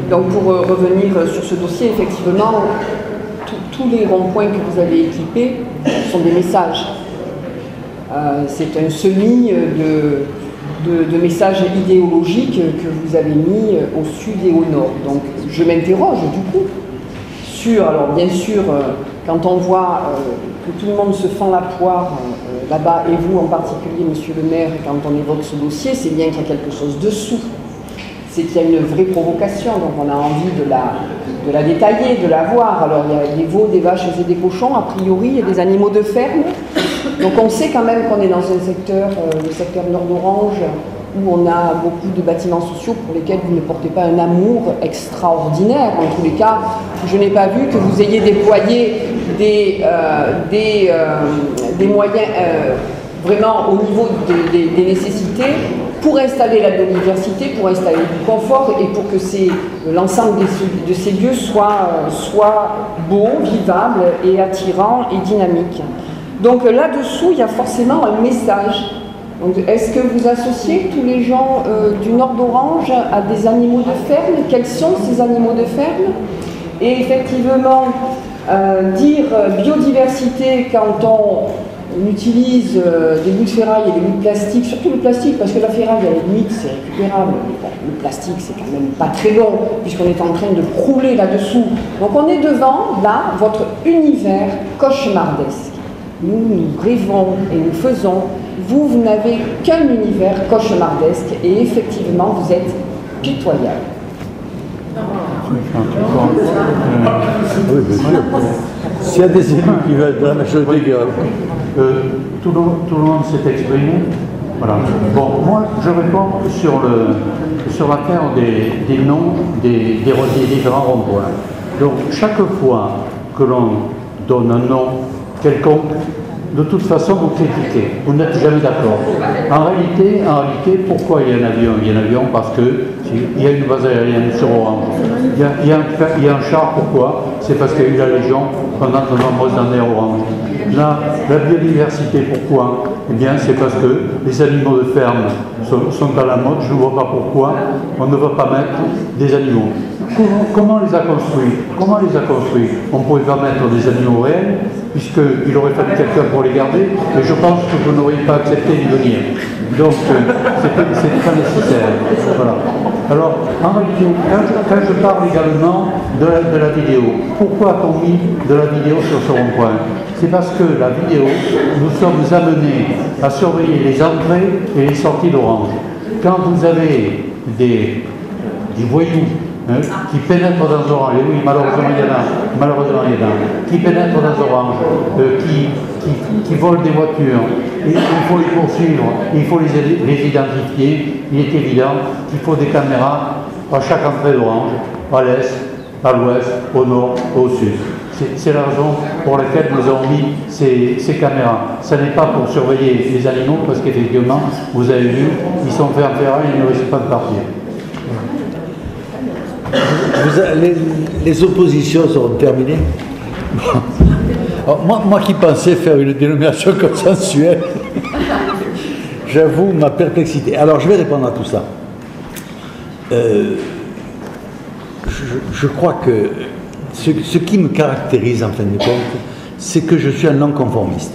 Donc pour revenir sur ce dossier, effectivement, tous les ronds-points que vous avez équipés sont des messages. C'est un semis de messages idéologiques que vous avez mis au sud et au nord. Donc je m'interroge du coup sur, alors bien sûr, quand on voit que tout le monde se fend la poire là-bas, et vous en particulier, monsieur le maire, quand on évoque ce dossier, c'est bien qu'il y a quelque chose dessous. C'est qu'il y a une vraie provocation, donc on a envie de la détailler, de la voir. Alors il y a des veaux, des vaches et des cochons, a priori, il y a des animaux de ferme. Donc on sait quand même qu'on est dans un secteur, le secteur nord d'Orange, où on a beaucoup de bâtiments sociaux pour lesquels vous ne portez pas un amour extraordinaire. En tous les cas, je n'ai pas vu que vous ayez déployé des moyens vraiment au niveau des nécessités pour installer la biodiversité, pour installer du confort et pour que l'ensemble de ces lieux soit beau, vivable et attirant et dynamique. Donc là-dessous, il y a forcément un message. Est-ce que vous associez tous les gens du nord d'Orange à des animaux de ferme? Quels sont ces animaux de ferme? Et effectivement, dire biodiversité quand on utilise des bouts de ferraille et des bouts de plastique, surtout le plastique, parce que la ferraille, à la limite, c'est récupérable. Mais bon, le plastique, c'est quand même pas très long, puisqu'on est en train de crouler là-dessous. Donc on est devant, là, votre univers cauchemardesque. Nous rêvons et nous faisons. Vous n'avez qu'un univers cauchemardesque, et effectivement, vous êtes pitoyable. Oui, bien sûr. S'il y a des élus qui veulent de la majorité gueule. Tout le monde s'est exprimé. Voilà. Bon, moi, je réponds sur l'affaire des noms des différents ronds-points. Donc, chaque fois que l'on donne un nom quelconque, de toute façon, vous critiquez. Vous n'êtes jamais d'accord. En réalité, pourquoi il y a un avion? Il y a un avion parce qu'il y a une base aérienne sur Orange. Il y a un char, pourquoi? C'est parce qu'il y a eu la Légion pendant de nombreuses années à Orange. Là, la biodiversité, pourquoi? Eh bien, c'est parce que les animaux de ferme sont à la mode. Je ne vois pas pourquoi on ne va pas mettre des animaux. Comment on les a construits? On ne pouvait pas mettre des animaux réels, puisqu'il aurait fallu quelqu'un pour les garder, mais je pense que vous n'auriez pas accepté d'y venir. Donc, c'est pas nécessaire. Voilà. Alors, en réalité, quand je parle également de la vidéo, pourquoi a-t-on mis de la vidéo sur ce rond-point? C'est parce que la vidéo, nous sommes amenés à surveiller les entrées et les sorties d'Orange. Quand vous avez des voyous qui pénètrent dans Orange, et oui, malheureusement il y en a, qui pénètrent dans Orange, qui volent des voitures, il faut les poursuivre, il faut les identifier. Il est évident qu'il faut des caméras à chaque entrée d'Orange, à l'est, à l'ouest, au nord, au sud. C'est la raison pour laquelle nous avons mis ces caméras. Ce n'est pas pour surveiller les animaux, parce qu'effectivement, vous avez vu, ils sont faits en ferraille et ils ne risquent pas de partir. Les oppositions sont terminées. Alors, moi qui pensais faire une dénomination consensuelle, j'avoue ma perplexité. Alors je vais répondre à tout ça. Je crois que ce qui me caractérise en fin de compte, c'est que je suis un non-conformiste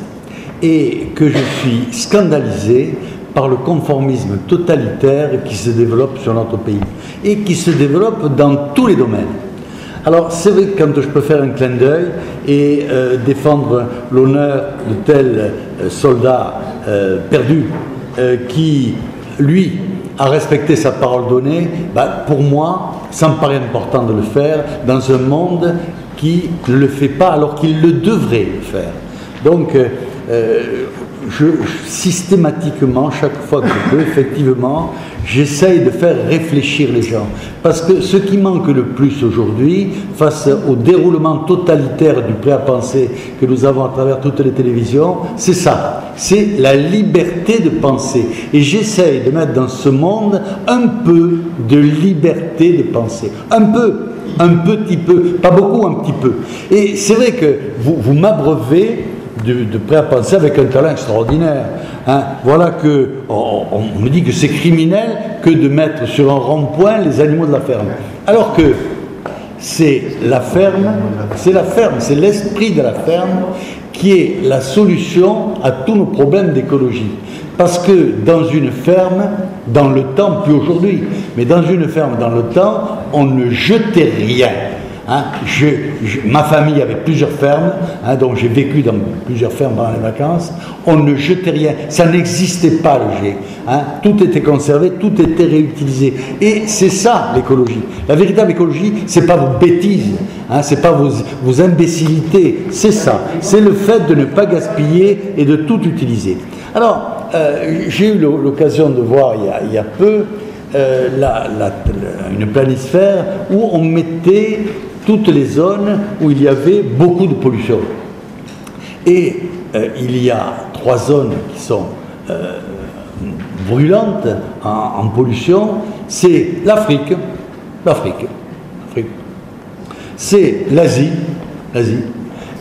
et que je suis scandalisé par le conformisme totalitaire qui se développe sur notre pays et qui se développe dans tous les domaines. Alors c'est vrai que quand je peux faire un clin d'œil et défendre l'honneur de tel soldat perdu qui, lui, a respecté sa parole donnée, pour moi, ça me paraît important de le faire dans un monde qui ne le fait pas alors qu'il le devrait faire. Donc, systématiquement, chaque fois que je peux, effectivement, j'essaye de faire réfléchir les gens. Parce que ce qui manque le plus aujourd'hui, face au déroulement totalitaire du prêt à penser que nous avons à travers toutes les télévisions, c'est ça. C'est la liberté de penser. Et j'essaye de mettre dans ce monde un peu de liberté de penser. Un petit peu, pas beaucoup, un petit peu. Et c'est vrai que vous m'abreuvez de prêt à penser avec un talent extraordinaire. Hein. Voilà que on me dit que c'est criminel que de mettre sur un rond-point les animaux de la ferme. Alors que c'est la ferme, c'est l'esprit de la ferme qui est la solution à tous nos problèmes d'écologie. Parce que dans une ferme, dans le temps, plus aujourd'hui, mais dans une ferme, dans le temps, on ne jetait rien. Hein, ma famille avait plusieurs fermes, hein, donc j'ai vécu dans plusieurs fermes pendant les vacances. On ne jetait rien, ça n'existait pas le jet. Hein, tout était conservé, tout était réutilisé. Et c'est ça l'écologie. La véritable écologie, c'est pas vos bêtises, hein, c'est pas vos imbécilités. C'est ça. C'est le fait de ne pas gaspiller et de tout utiliser. Alors, j'ai eu l'occasion de voir il y a peu une planisphère où on mettait toutes les zones où il y avait beaucoup de pollution. Et il y a 3 zones qui sont brûlantes en pollution. C'est l'Afrique, c'est l'Asie,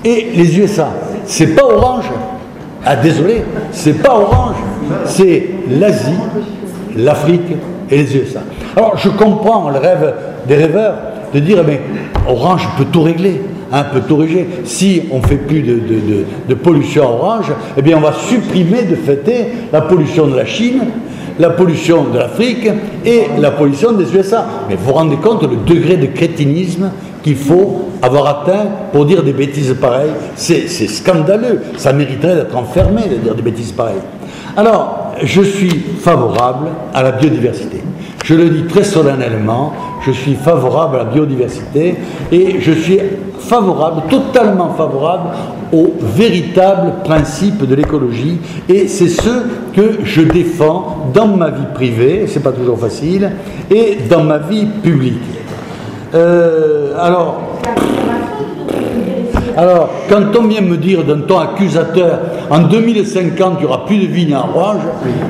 et les USA. C'est pas orange. Ah désolé, c'est pas orange, c'est l'Asie, l'Afrique et les USA. Alors je comprends le rêve des rêveurs de dire mais Orange peut tout régler, hein, peut tout régler. Si on ne fait plus de pollution à Orange, eh bien on va supprimer de fait la pollution de la Chine, la pollution de l'Afrique et la pollution des USA. Mais vous vous rendez compte le degré de crétinisme qu'il faut avoir atteint pour dire des bêtises pareilles? C'est scandaleux, ça mériterait d'être enfermé de dire des bêtises pareilles. Alors, je suis favorable à la biodiversité. Je le dis très solennellement, je suis favorable à la biodiversité et je suis favorable, totalement favorable au véritable principe de l'écologie et c'est ce que je défends dans ma vie privée, c'est pas toujours facile, et dans ma vie publique. Alors, quand on vient me dire d'un ton accusateur, en 2050, il n'y aura plus de vignes à Orange,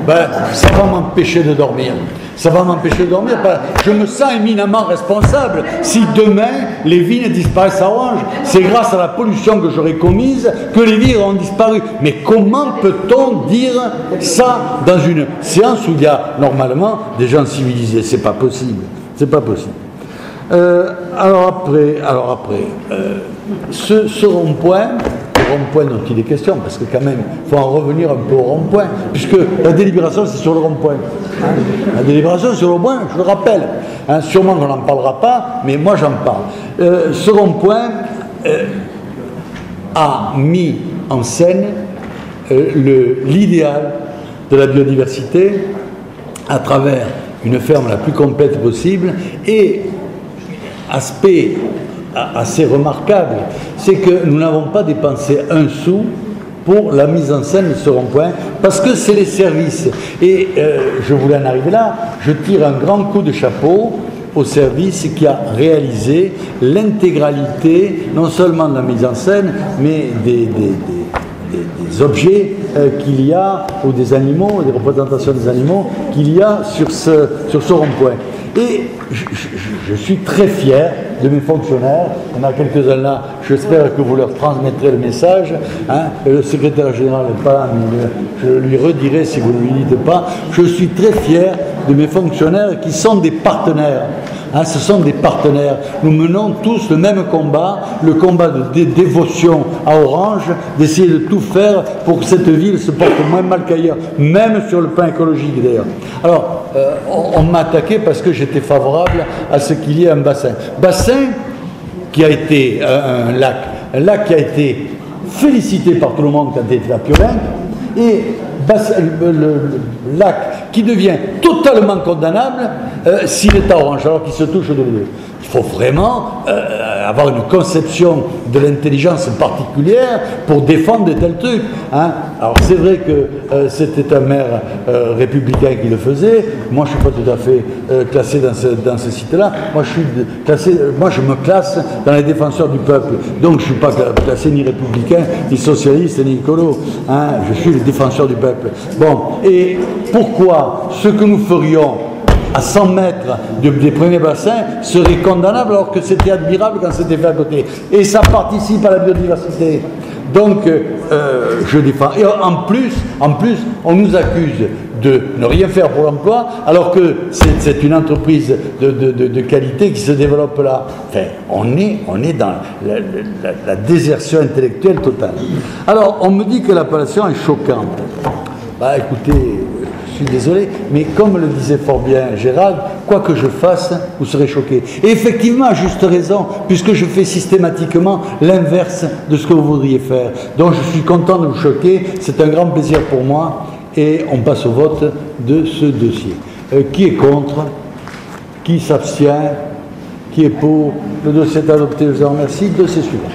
ben, ça va m'empêcher de dormir. Ça va m'empêcher de dormir. Je me sens éminemment responsable. Si demain, les vignes disparaissent à Orange, c'est grâce à la pollution que j'aurai commise que les vignes ont disparu. Mais comment peut-on dire ça dans une séance où il y a normalement des gens civilisés? C'est pas possible. C'est pas possible. Alors après, ce rond-point dont il est question, parce que quand même, il faut en revenir un peu au rond-point, puisque la délibération, c'est sur le rond-point. Hein, la délibération, c'est sur le rond-point, je le rappelle. Hein, sûrement qu'on n'en parlera pas, mais moi, j'en parle. Ce rond-point a mis en scène l'idéal de la biodiversité à travers une ferme la plus complète possible et aspect assez remarquable, c'est que nous n'avons pas dépensé un sou pour la mise en scène de ce rond-point, parce que c'est les services. Et je voulais en arriver là, je tire un grand coup de chapeau au service qui a réalisé l'intégralité, non seulement de la mise en scène, mais des objets qu'il y a, ou des animaux, des représentations des animaux qu'il y a sur ce rond-point. Et je suis très fier de mes fonctionnaires. Il y en a quelques-uns là, j'espère que vous leur transmettrez le message. Hein. Le secrétaire général n'est pas là, mais je lui redirai si vous ne lui dites pas. Je suis très fier de mes fonctionnaires qui sont des partenaires. Hein, ce sont des partenaires. Nous menons tous le même combat, le combat de dévotion à Orange, d'essayer de tout faire pour que cette ville se porte moins mal qu'ailleurs, même sur le plan écologique d'ailleurs. Alors, on m'a attaqué parce que j'étais favorable à ce qu'il y ait un bassin. Bassin qui a été un lac qui a été félicité par tout le monde quand il était à Piolenc, et le lac qui devient totalement condamnable s'il est à Orange, alors qu'il se touche de deux. Il faut vraiment avoir une conception de l'intelligence particulière pour défendre de tels trucs. Hein. Alors c'est vrai que c'était un maire républicain qui le faisait. Moi je ne suis pas tout à fait classé dans ce site-là. Moi je me classe dans les défenseurs du peuple. Donc je ne suis pas classé ni républicain, ni socialiste, ni écolo. Hein. Je suis le défenseur du peuple. Bon, et pourquoi ce que nous ferions à 100 mètres des premiers bassins serait condamnable alors que c'était admirable quand c'était fait à côté. Et ça participe à la biodiversité. Donc, je défends. Et en plus, on nous accuse de ne rien faire pour l'emploi, alors que c'est une entreprise de qualité qui se développe là. Enfin, on est dans la désertion intellectuelle totale. Alors, on me dit que l'appellation est choquante. Bah, écoutez, je suis désolé, mais comme le disait fort bien Gérald, quoi que je fasse, vous serez choqués. Et effectivement, à juste raison, puisque je fais systématiquement l'inverse de ce que vous voudriez faire. Donc je suis content de vous choquer, c'est un grand plaisir pour moi, et on passe au vote de ce dossier. Qui est contre? Qui s'abstient? Qui est pour? Le dossier est adopté, je vous remercie. Dossier suivant.